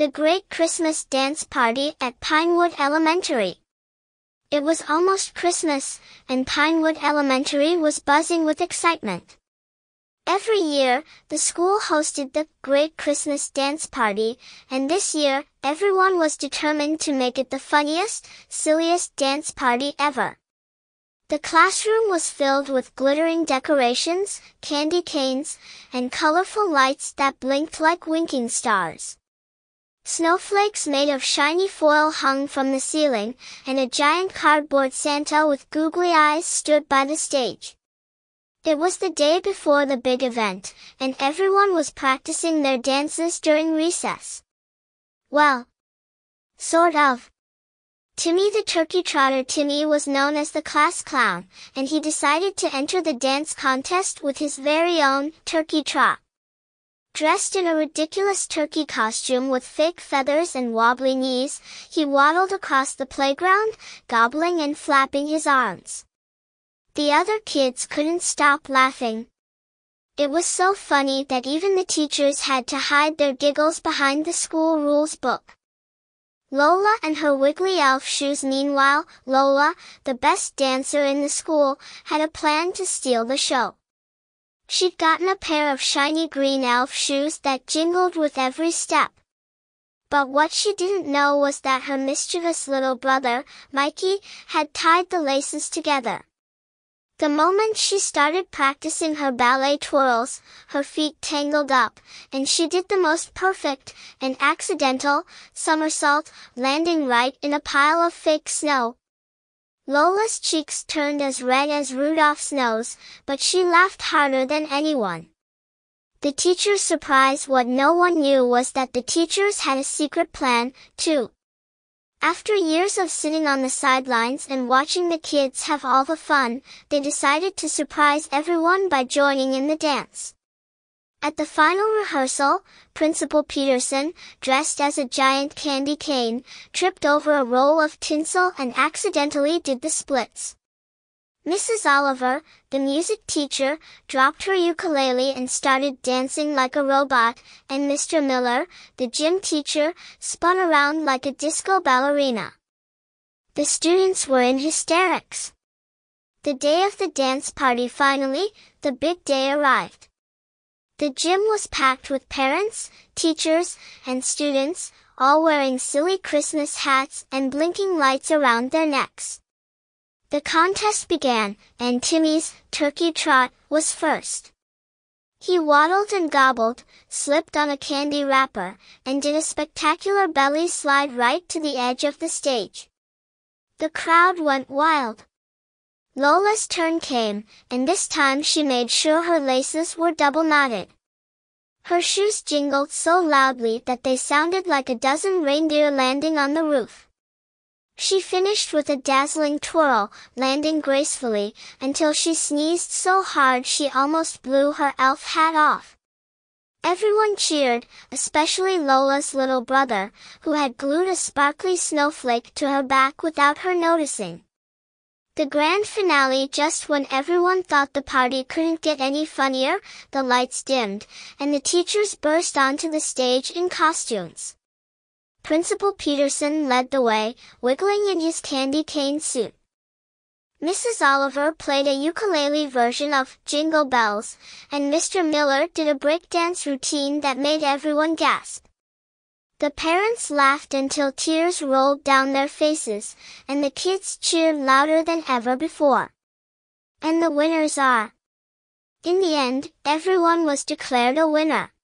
The Great Christmas Dance Party at Pinewood Elementary. It was almost Christmas, and Pinewood Elementary was buzzing with excitement. Every year, the school hosted the Great Christmas Dance Party, and this year, everyone was determined to make it the funniest, silliest dance party ever. The classroom was filled with glittering decorations, candy canes, and colorful lights that blinked like winking stars. Snowflakes made of shiny foil hung from the ceiling, and a giant cardboard Santa with googly eyes stood by the stage. It was the day before the big event, and everyone was practicing their dances during recess. Well, sort of. Timmy the turkey trotter Timmy was known as the class clown, and he decided to enter the dance contest with his very own turkey trot. Dressed in a ridiculous turkey costume with fake feathers and wobbly knees, he waddled across the playground, gobbling and flapping his arms. The other kids couldn't stop laughing. It was so funny that even the teachers had to hide their giggles behind the school rules book. Lola and her wiggly elf shoes. Meanwhile, Lola, the best dancer in the school, had a plan to steal the show. She'd gotten a pair of shiny green elf shoes that jingled with every step. But what she didn't know was that her mischievous little brother, Mikey, had tied the laces together. The moment she started practicing her ballet twirls, her feet tangled up, and she did the most perfect, and accidental, somersault, landing right in a pile of fake snow. Lola's cheeks turned as red as Rudolph's nose, but she laughed harder than anyone. The teacher's surprise. What no one knew was that the teachers had a secret plan, too. After years of sitting on the sidelines and watching the kids have all the fun, they decided to surprise everyone by joining in the dance. At the final rehearsal, Principal Peterson, dressed as a giant candy cane, tripped over a roll of tinsel and accidentally did the splits. Mrs. Oliver, the music teacher, dropped her ukulele and started dancing like a robot, and Mr. Miller, the gym teacher, spun around like a disco ballerina. The students were in hysterics. The day of the dance party. Finally, the big day arrived. The gym was packed with parents, teachers, and students, all wearing silly Christmas hats and blinking lights around their necks. The contest began, and Timmy's turkey trot was first. He waddled and gobbled, slipped on a candy wrapper, and did a spectacular belly slide right to the edge of the stage. The crowd went wild. Lola's turn came, and this time she made sure her laces were double knotted. Her shoes jingled so loudly that they sounded like a dozen reindeer landing on the roof. She finished with a dazzling twirl, landing gracefully, until she sneezed so hard she almost blew her elf hat off. Everyone cheered, especially Lola's little brother, who had glued a sparkly snowflake to her back without her noticing. The grand finale. Just when everyone thought the party couldn't get any funnier, the lights dimmed, and the teachers burst onto the stage in costumes. Principal Peterson led the way, wiggling in his candy cane suit. Mrs. Oliver played a ukulele version of Jingle Bells, and Mr. Miller did a breakdance routine that made everyone gasp. The parents laughed until tears rolled down their faces, and the kids cheered louder than ever before. And the winners are. In the end, everyone was declared a winner.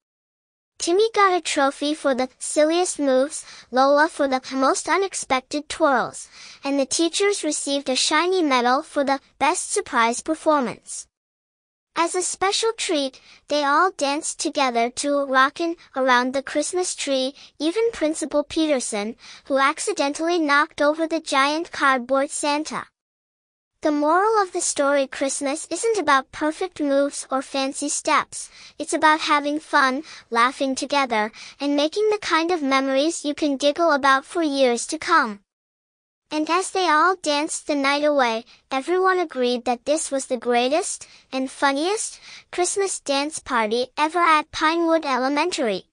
Timmy got a trophy for the silliest moves, Lola for the most unexpected twirls, and the teachers received a shiny medal for the best surprise performance. As a special treat, they all danced together to "Rockin' Around the Christmas Tree," even Principal Peterson, who accidentally knocked over the giant cardboard Santa. The moral of the story: Christmas isn't about perfect moves or fancy steps. It's about having fun, laughing together, and making the kind of memories you can giggle about for years to come. And as they all danced the night away, everyone agreed that this was the greatest and funniest Christmas dance party ever at Pinewood Elementary.